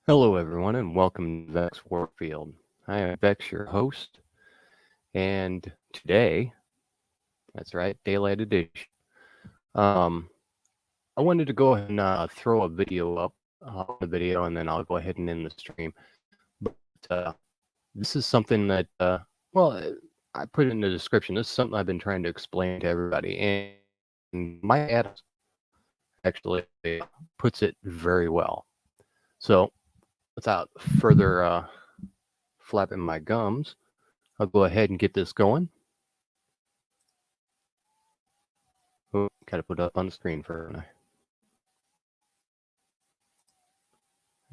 Hello, everyone, and welcome to VEX Warfield. I am VEX, your host, and today, that's right, Daylight Edition. I wanted to go ahead and throw a video up, and then I'll go ahead and end the stream. But this is something that, I put it in the description. This is something I've been trying to explain to everybody, and my ad actually puts it very well. So, without further flapping my gums, I'll go ahead and get this going. Oh, gotta put it up on the screen for now.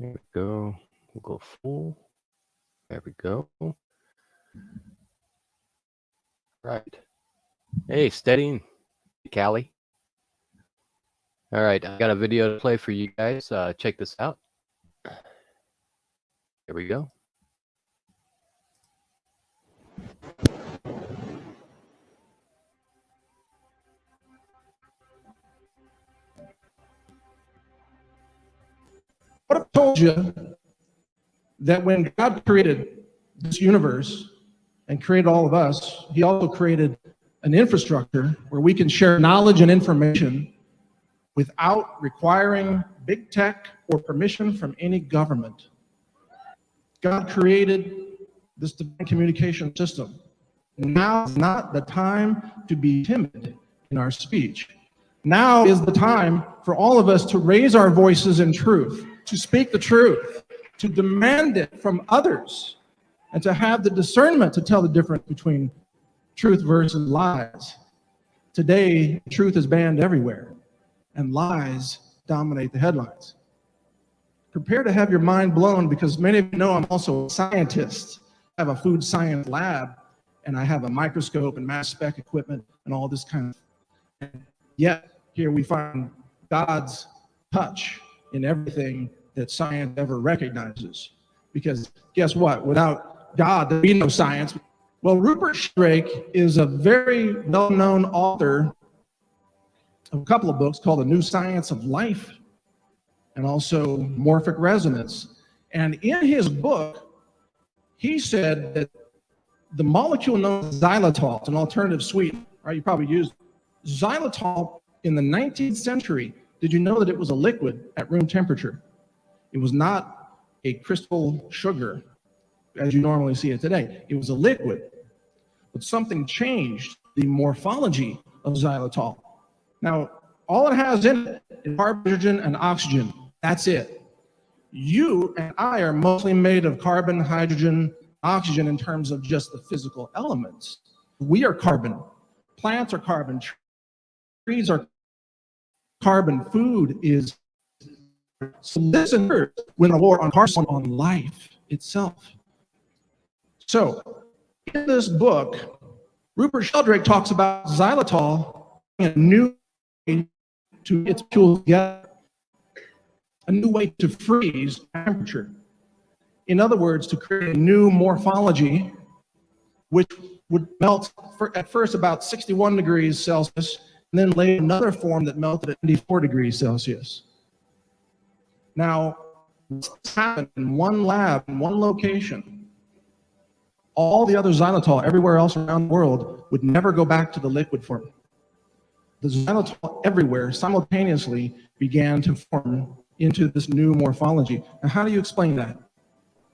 There we go. We'll go full. There we go. Right. Hey, steady, Callie. All right, I got a video to play for you guys. Check this out. Here we go. What if I told you that when God created this universe and created all of us, he also created an infrastructure where we can share knowledge and information without requiring big tech or permission from any government. God created this divine communication system. Now is not the time to be timid in our speech. Now is the time for all of us to raise our voices in truth, to speak the truth, to demand it from others, and to have the discernment to tell the difference between truth versus lies. Today, truth is banned everywhere, and lies dominate the headlines. Prepare to have your mind blown, because many of you know I'm also a scientist. I have a food science lab, and I have a microscope and mass spec equipment and all this kind of thing. Yet, here we find God's touch in everything that science ever recognizes. Because guess what? Without God, there'd be no science. Well, Rupert Sheldrake is a very well-known author of a couple of books called The New Science of Life and also Morphic Resonance. And in his book, he said that the molecule known as xylitol, it's an alternative sweetener, right? You probably used xylitol in the 19th century. Did you know that it was a liquid at room temperature? It was not a crystal sugar as you normally see it today. It was a liquid, but something changed the morphology of xylitol. Now, all it has in it is hydrogen and oxygen. That's it. You and I are mostly made of carbon, hydrogen, oxygen in terms of just the physical elements. We are carbon. Plants are carbon. Trees are carbon. Food is. So listen when the war on carbon on life itself. So in this book, Rupert Sheldrake talks about xylitol a new way to its fuel together, a new way to freeze temperature. In other words, to create a new morphology, which would melt at first about 61 degrees Celsius, and then later another form that melted at 94 degrees Celsius. Now, this happened in one lab, in one location. All the other xylitol everywhere else around the world would never go back to the liquid form. The xylitol everywhere simultaneously began to form into this new morphology. Now, how do you explain that?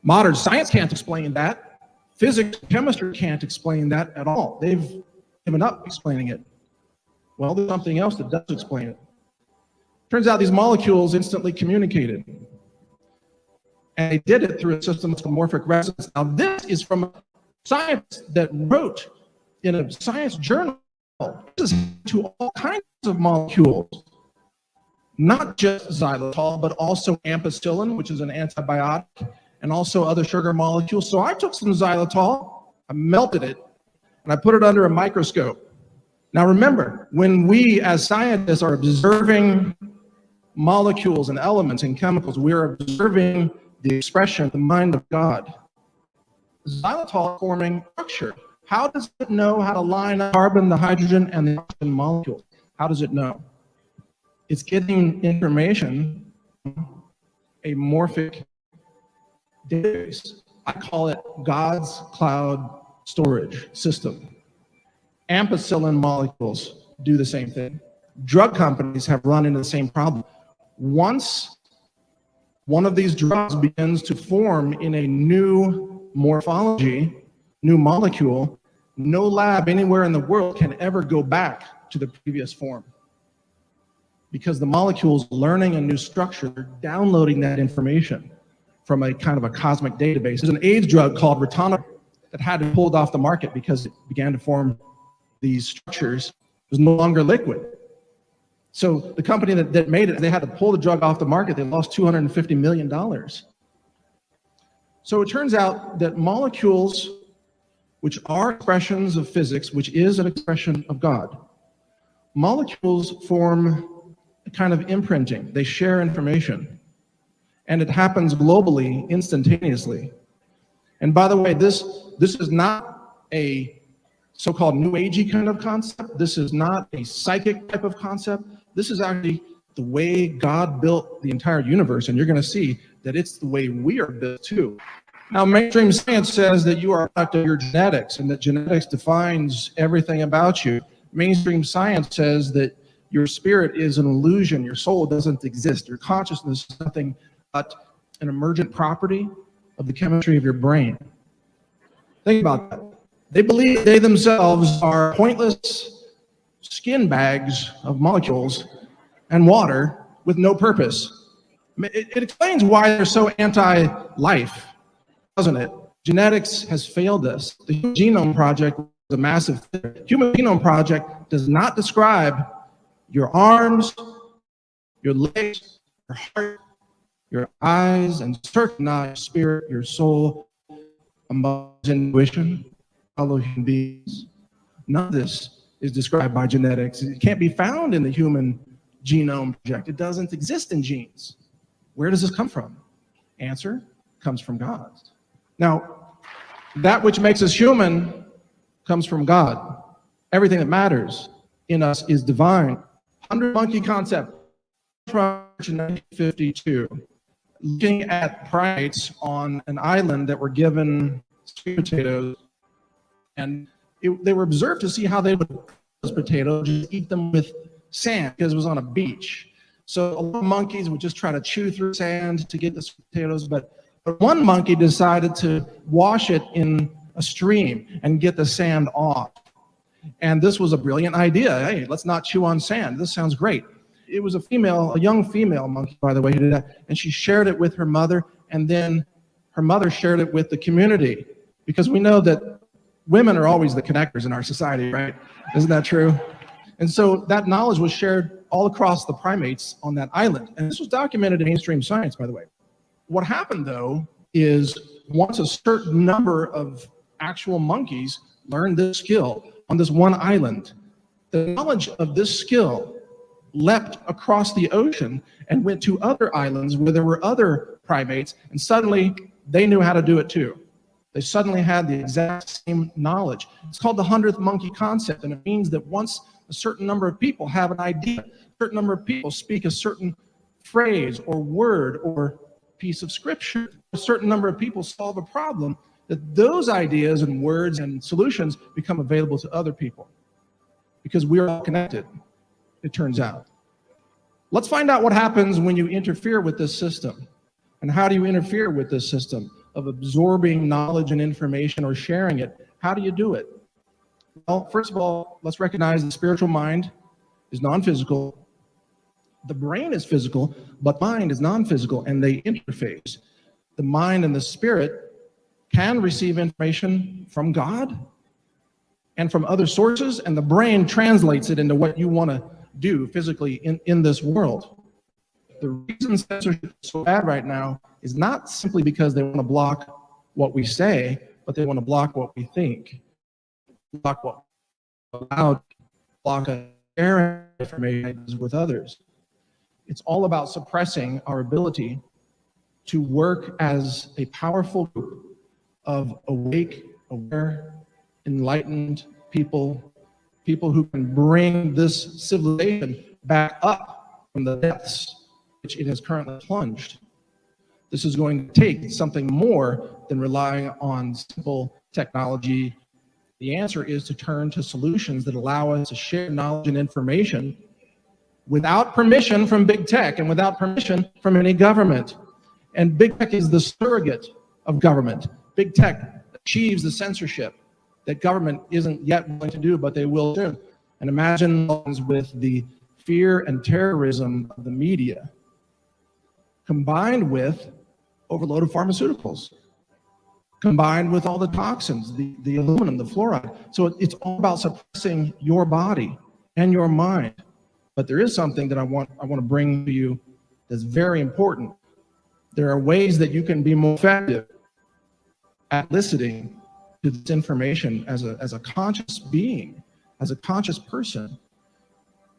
Modern science can't explain that. Physics, chemistry can't explain that at all. They've given up explaining it. Well, there's something else that does explain it. Turns out these molecules instantly communicated. And they did it through a system called morphic resonance. Now, this is from a scientist that wrote in a science journal. This is to all kinds of molecules, not just xylitol, but also ampicillin, which is an antibiotic, and also other sugar molecules. So I took some xylitol, I melted it, and I put it under a microscope. Now remember, when we as scientists are observing molecules and elements and chemicals, we are observing the expression of the mind of God. Xylitol forming structure. How does it know how to line up carbon, the hydrogen, and the oxygen molecules? How does it know? It's getting information, a morphic database. I call it God's cloud storage system. Ampicillin molecules do the same thing. Drug companies have run into the same problem. Once one of these drugs begins to form in a new morphology, new molecule, no lab anywhere in the world can ever go back to the previous form. Because the molecule's learning a new structure, they're downloading that information from a kind of a cosmic database. There's an AIDS drug called ritonavir that had to be pulled off the market because it began to form these structures. It was no longer liquid. So the company that made it, they had to pull the drug off the market. They lost $250 million. So it turns out that molecules, which are expressions of physics, which is an expression of God, molecules form a kind of imprinting. They share information. And it happens globally, instantaneously. And by the way, this is not a so-called New Agey kind of concept. This is not a psychic type of concept. This is actually the way God built the entire universe, and you're going to see that it's the way we are built too. Now, mainstream science says that you are a product of your genetics, and that genetics defines everything about you. Mainstream science says that your spirit is an illusion, your soul doesn't exist, your consciousness is nothing but an emergent property of the chemistry of your brain. Think about that. They believe they themselves are pointless skin bags of molecules and water with no purpose. It explains why they're so anti-life, doesn't it? Genetics has failed us. The Human Genome Project is a massive thing. Human Genome Project does not describe your arms, your legs, your heart, your eyes, and certainly not your spirit, your soul, intuition, fellow human beings. None of this is described by genetics. It can't be found in the Human Genome Project. It doesn't exist in genes. Where does this come from? Answer, comes from God. Now, that which makes us human comes from God. Everything that matters in us is divine. 100 monkey concept from 1952. Looking at primates on an island that were given sweet potatoes, and they were observed to see how they would cook those potatoes, just eat them with sand because it was on a beach. So a lot of monkeys would just try to chew through sand to get the sweet potatoes, but one monkey decided to wash it in a stream and get the sand off. And this was a brilliant idea. Hey, let's not chew on sand. This sounds great. It was a young female monkey, by the way, who did that. And she shared it with her mother, and then her mother shared it with the community. Because we know that women are always the connectors in our society, right? Isn't that true? And so that knowledge was shared all across the primates on that island. And this was documented in mainstream science, by the way. What happened, though, is once a certain number of actual monkeys learned this skill on this one island, the knowledge of this skill leapt across the ocean and went to other islands where there were other primates, and suddenly they knew how to do it too. They suddenly had the exact same knowledge. It's called the 100th monkey concept, and it means that once a certain number of people have an idea, a certain number of people speak a certain phrase or word or piece of scripture, a certain number of people solve a problem, that those ideas and words and solutions become available to other people. Because we are all connected, it turns out. Let's find out what happens when you interfere with this system. And how do you interfere with this system of absorbing knowledge and information or sharing it? How do you do it? Well, first of all, let's recognize the spiritual mind is non-physical. The brain is physical, but mind is non-physical, and they interface. The mind and the spirit can receive information from God and from other sources, and the brain translates it into what you want to do physically in this world. The reason censorship is so bad right now is not simply because they want to block what we say, but they want to block what we think, block what we're allowed, block sharing information with others. It's all about suppressing our ability to work as a powerful group of awake, aware, enlightened people who can bring this civilization back up from the depths which it has currently plunged. This is going to take something more than relying on simple technology. The answer is to turn to solutions that allow us to share knowledge and information without permission from big tech and without permission from any government. And big tech is the surrogate of government. Big tech achieves the censorship that government isn't yet willing to do, but they will soon. And imagine with the fear and terrorism of the media, combined with overload of pharmaceuticals, combined with all the toxins, the aluminum, the fluoride. So it's all about suppressing your body and your mind. But there is something that I want to bring to you that's very important. There are ways that you can be more effective at listening to this information as a conscious being, as a conscious person,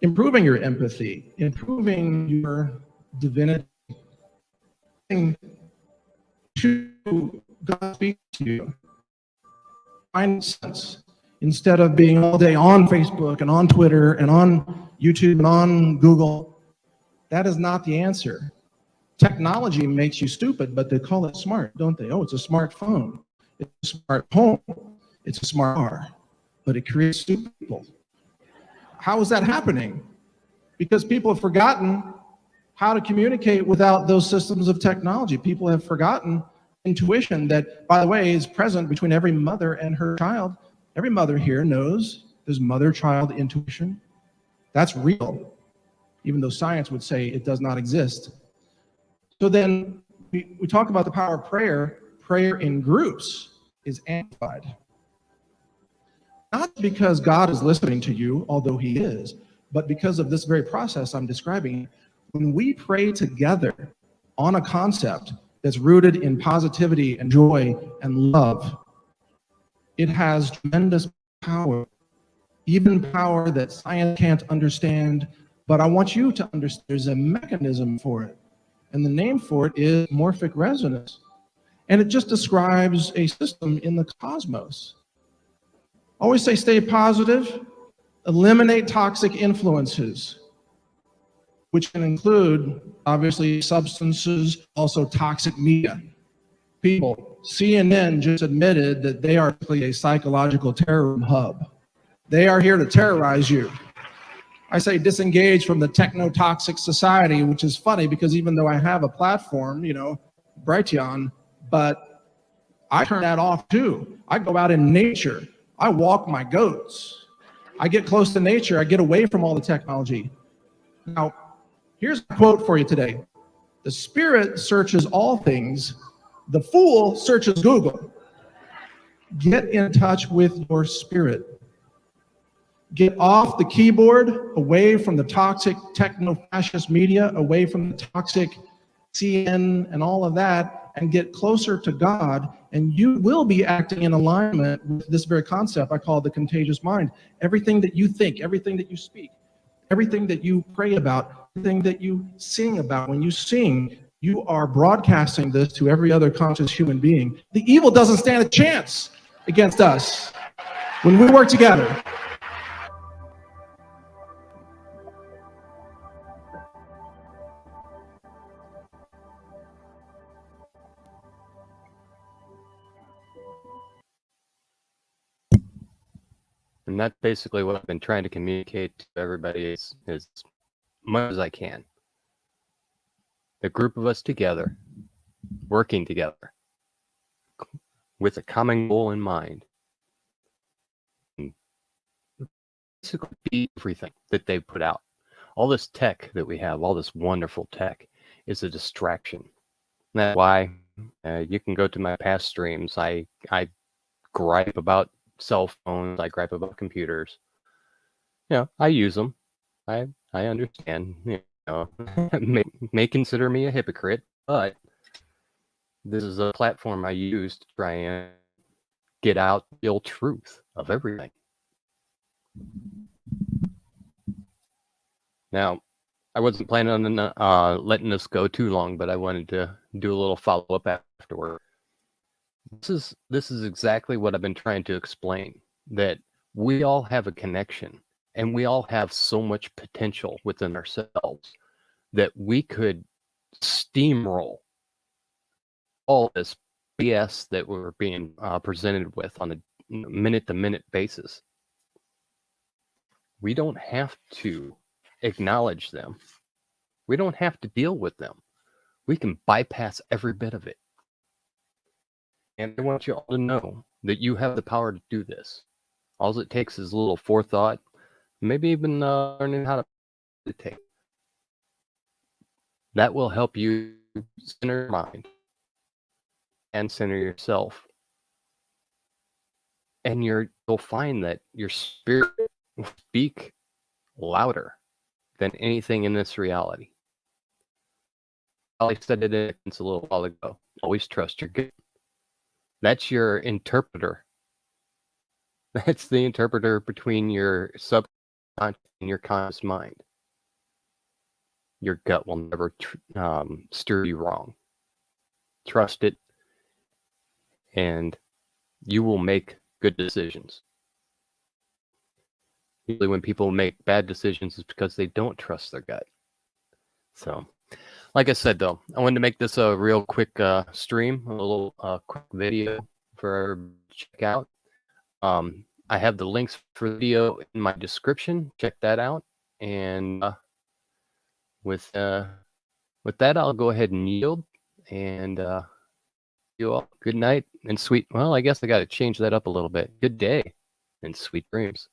improving your empathy, improving your divinity, to God speak to you. Find sense instead of being all day on Facebook and on Twitter and on YouTube and on Google. That is not the answer. Technology makes you stupid, but they call it smart, don't they? Oh, it's a smartphone. It's a smart home. It's a smart car, but it creates stupid people. How is that happening? Because people have forgotten how to communicate without those systems of technology. People have forgotten intuition that, by the way, is present between every mother and her child. Every mother here knows there's mother-child intuition. That's real, even though science would say it does not exist. So then we talk about the power of prayer. Prayer in groups is amplified. Not because God is listening to you, although he is, but because of this very process I'm describing. When we pray together on a concept that's rooted in positivity and joy and love, it has tremendous power, even power that science can't understand. But I want you to understand there's a mechanism for it. And the name for it is morphic resonance. And it just describes a system in the cosmos. Always say, stay positive, eliminate toxic influences, which can include, obviously, substances, also toxic media. People, CNN just admitted that they are a psychological terrorism hub. They are here to terrorize you. I say disengage from the techno-toxic society, which is funny because even though I have a platform, Brighteon, but I turn that off too. I go out in nature. I walk my goats. I get close to nature. I get away from all the technology. Now, here's a quote for you today. The spirit searches all things. The fool searches Google. Get in touch with your spirit. Get off the keyboard, away from the toxic techno-fascist media, away from the toxic CNN and all of that, and get closer to God, and you will be acting in alignment with this very concept I call the contagious mind. Everything that you think, everything that you speak, everything that you pray about, everything that you sing about, when you sing, you are broadcasting this to every other conscious human being. The evil doesn't stand a chance against us when we work together. And that's basically what I've been trying to communicate to everybody as much as I can. The group of us together, working together, with a common goal in mind. And basically be everything that they put out. All this tech that we have, all this wonderful tech, is a distraction. That's why you can go to my past streams. I gripe about cell phones. I gripe about computers. I use them. I understand. May consider me a hypocrite, but this is a platform I use to try and get out the real truth of everything. Now, I wasn't planning on letting this go too long, but I wanted to do a little follow-up afterward. This is exactly what I've been trying to explain, that we all have a connection and we all have so much potential within ourselves that we could steamroll all this BS that we're being presented with on a minute-to-minute basis. We don't have to acknowledge them. We don't have to deal with them. We can bypass every bit of it. And I want you all to know that you have the power to do this. All it takes is a little forethought, maybe even learning how to meditate. That will help you center your mind and center yourself. And you'll find that your spirit will speak louder than anything in this reality. I said it a little while ago. Always trust your gut. That's your interpreter. That's the interpreter between your subconscious and your conscious mind. Your gut will never steer you wrong. Trust it, and you will make good decisions. Usually when people make bad decisions, it's because they don't trust their gut. So, like I said, though, I wanted to make this a real quick stream, a little quick video for everybody to check out. I have the links for the video in my description. Check that out. And with that, I'll go ahead and yield. And you all good night and sweet. Well, I guess I got to change that up a little bit. Good day and sweet dreams.